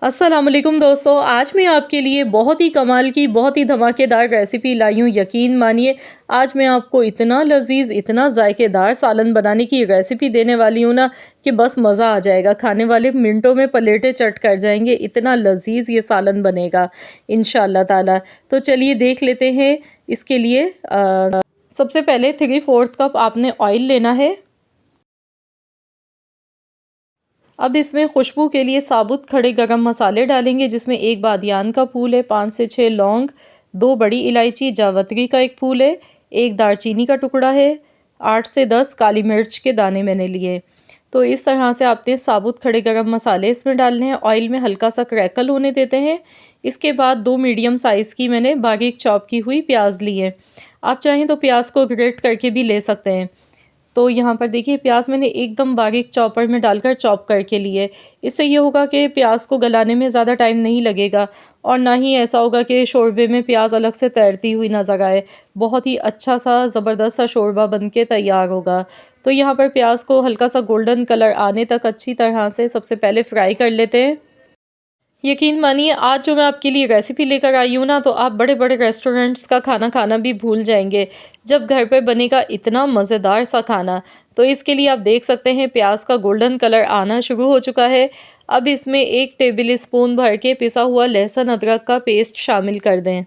अस्सलाम वालेकुम दोस्तों, आज मैं आपके लिए बहुत ही कमाल की, बहुत ही धमाकेदार रेसिपी लाई हूँ। यकीन मानिए, आज मैं आपको इतना लज़ीज़, इतना जायकेदार सालन बनाने की रेसिपी देने वाली हूँ ना कि बस मज़ा आ जाएगा। खाने वाले मिनटों में प्लेटें चट कर जाएँगे, इतना लज़ीज़ ये सालन बनेगा इंशाअल्लाह ताला। तो चलिए देख लेते हैं इसके लिए सबसे पहले 3/4 कप आपने ऑयल लेना है। अब इसमें खुशबू के लिए साबुत खड़े गरम मसाले डालेंगे, जिसमें एक बादियान का फूल है, 5 से 6 लौंग, 2 बड़ी इलायची, जावित्री का एक फूल है, एक दालचीनी का टुकड़ा है, 8 से 10 काली मिर्च के दाने मैंने लिए। तो इस तरह से आपने साबुत खड़े गरम मसाले इसमें डालने हैं। ऑयल में हल्का सा क्रैकल होने देते हैं। इसके बाद 2 मीडियम साइज़ की मैंने बारीक चॉप की हुई प्याज ली है। आप चाहें तो प्याज को ग्रेट करके भी ले सकते हैं। तो यहाँ पर देखिए, प्याज मैंने एकदम बारीक चॉपर में डालकर चॉप करके लिए। इससे ये होगा कि प्याज को गलाने में ज़्यादा टाइम नहीं लगेगा और ना ही ऐसा होगा कि शोरबे में प्याज अलग से तैरती हुई नज़र आए। बहुत ही अच्छा सा ज़बरदस्त सा शोरबा बन के तैयार होगा। तो यहाँ पर प्याज को हल्का सा गोल्डन कलर आने तक अच्छी तरह से सबसे पहले फ्राई कर लेते हैं। यकीन मानिए, आज जो मैं आपके लिए रेसिपी लेकर आई हूँ ना, तो आप बड़े-बड़े रेस्टोरेंट्स का खाना खाना भी भूल जाएँगे, जब घर पे बनेगा इतना मज़ेदार सा खाना। तो इसके लिए आप देख सकते हैं प्याज़ का गोल्डन कलर आना शुरू हो चुका है। अब इसमें 1 टेबल स्पून भर के पिसा हुआ लहसुन अदरक का पेस्ट शामिल कर दें।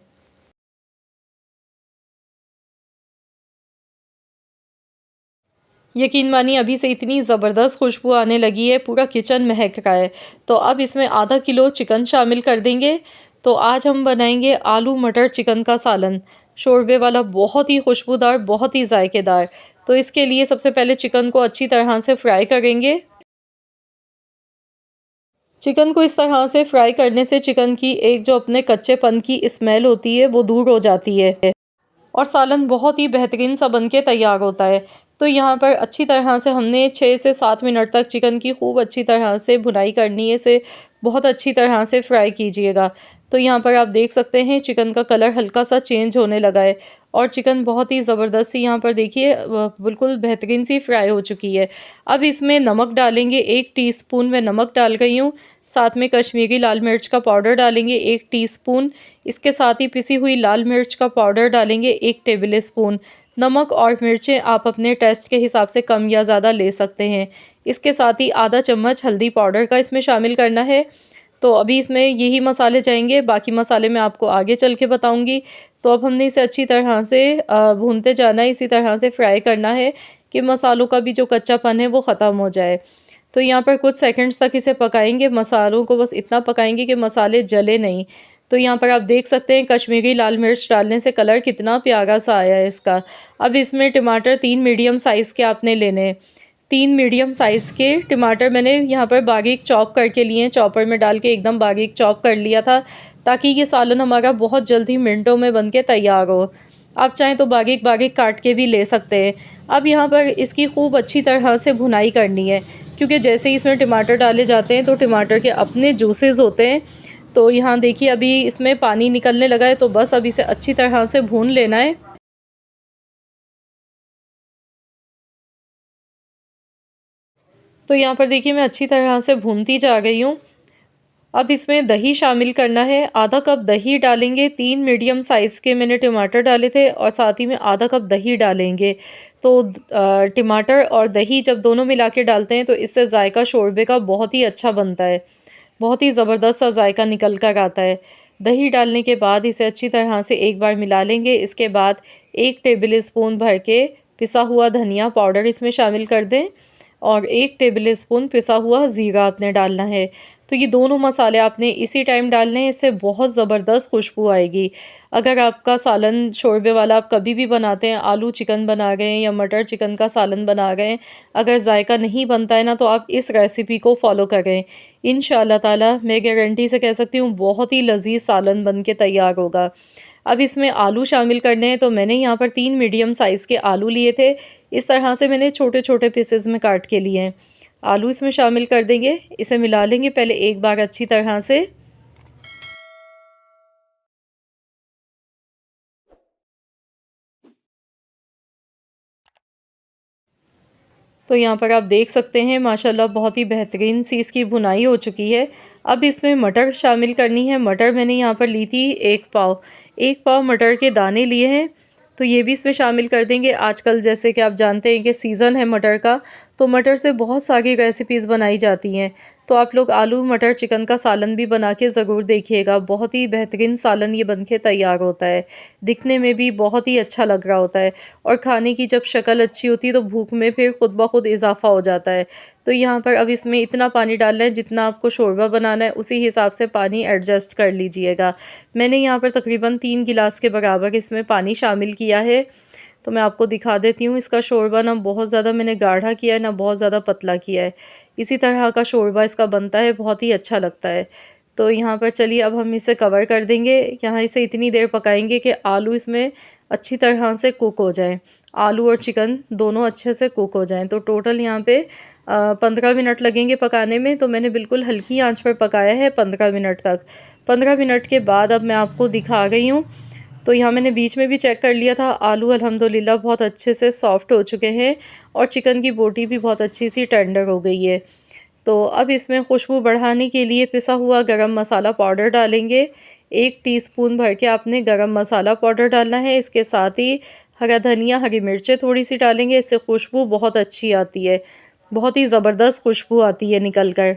यकीन मानिए, अभी से इतनी ज़बरदस्त खुशबू आने लगी है, पूरा किचन महक रहा है। तो अब इसमें आधा किलो चिकन शामिल कर देंगे। तो आज हम बनाएंगे आलू मटर चिकन का सालन, शोरबे वाला, बहुत ही खुशबूदार, बहुत ही जायकेदार। तो इसके लिए सबसे पहले चिकन को अच्छी तरह से फ्राई करेंगे। चिकन को इस तरह से फ्राई करने से चिकन की एक जो अपने कच्चेपन की स्मेल होती है वो दूर हो जाती है और सालन बहुत ही बेहतरीन सा बन के तैयार होता है। तो यहाँ पर अच्छी तरह से हमने 6 से 7 मिनट तक चिकन की खूब अच्छी तरह से भुनाई करनी है। इसे बहुत अच्छी तरह से फ्राई कीजिएगा। तो यहाँ पर आप देख सकते हैं चिकन का कलर हल्का सा चेंज होने लगा है और चिकन बहुत ही ज़बरदस्त सी यहाँ पर देखिए बिल्कुल बेहतरीन सी फ्राई हो चुकी है। अब इसमें नमक डालेंगे, 1 टीस्पून मैं नमक डाल रही हूँ। साथ में कश्मीरी लाल मिर्च का पाउडर डालेंगे 1 टीस्पून। इसके साथ ही पिसी हुई लाल मिर्च का पाउडर डालेंगे 1 टेबल स्पून। नमक और मिर्चें आप अपने टेस्ट के हिसाब से कम या ज़्यादा ले सकते हैं। इसके साथ ही आधा चम्मच हल्दी पाउडर का इसमें शामिल करना है। तो अभी इसमें यही मसाले जाएंगे, बाकी मसाले मैं आपको आगे चल के बताऊंगी। तो अब हमने इसे अच्छी तरह से भूनते जाना है, इसी तरह से फ्राई करना है कि मसालों का भी जो कच्चापन है वो ख़त्म हो जाए। तो यहाँ पर कुछ सेकंड्स तक इसे पकाएंगे, मसालों को बस इतना पकाएंगे कि मसाले जले नहीं। तो यहाँ पर आप देख सकते हैं कश्मीरी लाल मिर्च डालने से कलर कितना प्यारा सा आया है इसका। अब इसमें टमाटर 3 मीडियम साइज़ के आपने लेने हैं। 3 मीडियम साइज़ के टमाटर मैंने यहाँ पर बारीक चॉप करके लिए हैं, चॉपर में डाल के एकदम बारीक चॉप कर लिया था, ताकि ये सालन हमारा बहुत जल्दी मिनटों में बन के तैयार हो। आप चाहें तो बारीक बारीक काट के भी ले सकते हैं। अब यहाँ पर इसकी खूब अच्छी तरह से भुनाई करनी है, क्योंकि जैसे ही इसमें टमाटर डाले जाते हैं तो टमाटर के अपने जूसेस होते हैं। तो यहाँ देखिए अभी इसमें पानी निकलने लगा है, तो बस अब इसे अच्छी तरह से भून लेना है। तो यहाँ पर देखिए मैं अच्छी तरह से भूनती जा रही हूँ। अब इसमें दही शामिल करना है, आधा कप दही डालेंगे। 3 मीडियम साइज़ के मैंने टमाटर डाले थे और साथ ही में आधा कप दही डालेंगे। तो टमाटर और दही जब दोनों मिला के डालते हैं तो इससे जायका शोरबे का बहुत ही अच्छा बनता है, बहुत ही ज़बरदस्त सा जायका निकल कर आता है। दही डालने के बाद इसे अच्छी तरह से एक बार मिला लेंगे। इसके बाद 1 टेबल स्पून भर के पिसा हुआ धनिया पाउडर इसमें शामिल कर दें और 1 टेबल स्पून पिसा हुआ ज़ीरा आपने डालना है। तो ये दोनों मसाले आपने इसी टाइम डालने हैं, इससे बहुत ज़बरदस्त खुशबू आएगी। अगर आपका सालन शोरबे वाला आप कभी भी बनाते हैं, आलू चिकन बना रहे हैं या मटर चिकन का सालन बना रहे हैं, अगर जायका नहीं बनता है ना, तो आप इस रेसिपी को फ़ॉलो करें। इंशाअल्लाह ताला मैं गारंटी से कह सकती हूँ बहुत ही लज़ीज़ सालन बन के तैयार होगा। अब इसमें आलू शामिल करने हैं, तो मैंने यहाँ पर 3 मीडियम साइज़ के आलू लिए थे। इस तरह से मैंने छोटे-छोटे पीसेज़ में काट के लिए हैं। आलू इसमें शामिल कर देंगे, इसे मिला लेंगे पहले एक बार अच्छी तरह से। तो यहाँ पर आप देख सकते हैं माशाल्लाह बहुत ही बेहतरीन सी इसकी भुनाई हो चुकी है। अब इसमें मटर शामिल करनी है। मटर मैंने यहाँ पर ली थी 1 पाव मटर के दाने लिए हैं, तो ये भी इसमें शामिल कर देंगे। आजकल जैसे कि आप जानते हैं कि सीज़न है मटर का, तो मटर से बहुत सारी रेसिपीज़ बनाई जाती हैं। तो आप लोग आलू मटर चिकन का सालन भी बना के ज़रूर देखिएगा। बहुत ही बेहतरीन सालन ये बन के तैयार होता है। दिखने में भी बहुत ही अच्छा लग रहा होता है और खाने की जब शक्ल अच्छी होती है तो भूख में फिर खुद ब खुद इजाफ़ा हो जाता है। तो यहाँ पर अब इसमें इतना पानी डालना है जितना आपको शोरबा बनाना है, उसी हिसाब से पानी एडजस्ट कर लीजिएगा। मैंने यहाँ पर तकरीबन 3 गिलास के बराबर इसमें पानी शामिल किया है। तो मैं आपको दिखा देती हूँ। इसका शोरबा ना बहुत ज़्यादा मैंने गाढ़ा किया है, ना बहुत ज़्यादा पतला किया है। इसी तरह का शोरबा इसका बनता है, बहुत ही अच्छा लगता है। तो यहाँ पर चलिए अब हम इसे कवर कर देंगे। यहाँ इसे इतनी देर पकाएंगे कि आलू इसमें अच्छी तरह से कुक हो जाएँ। आलू और चिकन दोनों अच्छे से कुक हो जाएँ। तो टोटल यहाँ पे 15 मिनट लगेंगे पकाने में। तो मैंने बिल्कुल हल्की आंच पर पकाया है 15 मिनट तक। 15 मिनट के बाद अब मैं आपको दिखा रही हूँ। तो यहाँ मैंने बीच में भी चेक कर लिया था। आलू अल्हम्दुलिल्लाह बहुत अच्छे से सॉफ़्ट हो चुके हैं और चिकन की बोटी भी बहुत अच्छी सी टेंडर हो गई है। तो अब इसमें खुशबू बढ़ाने के लिए पिसा हुआ गरम मसाला पाउडर डालेंगे। 1 टीस्पून भर के आपने गरम मसाला पाउडर डालना है। इसके साथ ही हरा धनिया, हरी मिर्चें थोड़ी-सी डालेंगे। इससे खुशबू बहुत अच्छी आती है। बहुत ही ज़बरदस्त खुशबू आती है निकल कर।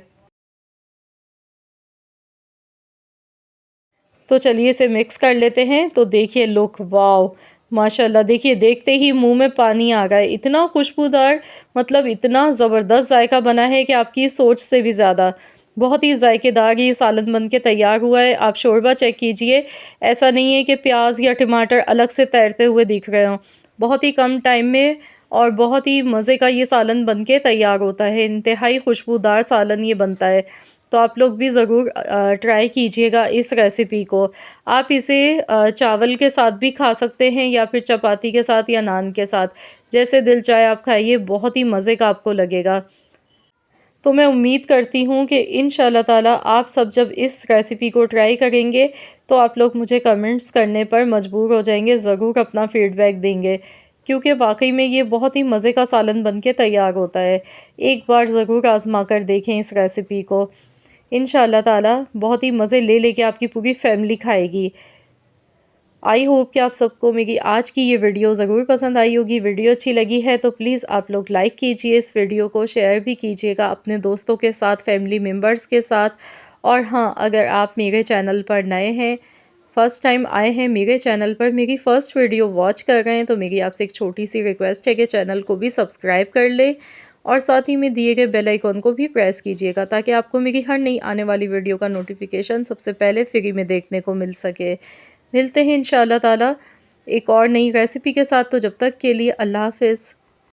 तो चलिए इसे मिक्स कर लेते हैं। तो देखिए लुक, वाओ! माशाल्लाह देखिए देखते ही मुँह में पानी आ गया है। इतना खुशबूदार, मतलब इतना ज़बरदस्त जायका बना है कि आपकी सोच से भी ज़्यादा। बहुत ही जायकेदार ये सालन बन के तैयार हुआ है। आप शोरबा चेक कीजिए। ऐसा नहीं है कि प्याज़ या टमाटर अलग से तैरते हुए दिख रहे हों। बहुत ही कम टाइम में और बहुत ही मज़े का ये सालन बन के तैयार होता है। इंतहाई खुशबूदार सालन ये बनता है। तो आप लोग भी ज़रूर ट्राई कीजिएगा इस रेसिपी को। आप इसे चावल के साथ भी खा सकते हैं या फिर चपाती के साथ या नान के साथ, जैसे दिल चाहे आप खाइए। बहुत ही मज़े का आपको लगेगा। तो मैं उम्मीद करती हूँ कि इंशाल्लाह ताला आप सब जब इस रेसिपी को ट्राई करेंगे तो आप लोग मुझे कमेंट्स करने पर मजबूर हो जाएंगे, ज़रूर अपना फ़ीडबैक देंगे, क्योंकि वाकई में ये बहुत ही मज़े का सालन बन के तैयार होता है। एक बार ज़रूर आज़मा कर देखें इस रेसिपी को। इंशाल्लाह ताला बहुत ही मज़े ले लेके आपकी पूरी फैमिली खाएगी। आई होप कि आप सबको मेरी आज की ये वीडियो ज़रूर पसंद आई होगी। वीडियो अच्छी लगी है तो प्लीज़ आप लोग लाइक कीजिए, इस वीडियो को शेयर भी कीजिएगा अपने दोस्तों के साथ, फैमिली मेम्बर्स के साथ। और हाँ, अगर आप मेरे चैनल पर नए हैं, फ़र्स्ट टाइम आए हैं मेरे चैनल पर, मेरी फ़र्स्ट वीडियो वॉच कर रहे हैं, तो मेरी आपसे एक छोटी सी रिक्वेस्ट है कि चैनल को भी सब्सक्राइब कर लें और साथ ही में दिए गए बेल आइकॉन को भी प्रेस कीजिएगा, ताकि आपको मेरी हर नई आने वाली वीडियो का नोटिफिकेशन सबसे पहले फ्री में देखने को मिल सके। मिलते हैं इंशाल्लाह ताला एक और नई रेसिपी के साथ। तो जब तक के लिए अल्लाह हाफ़िज़।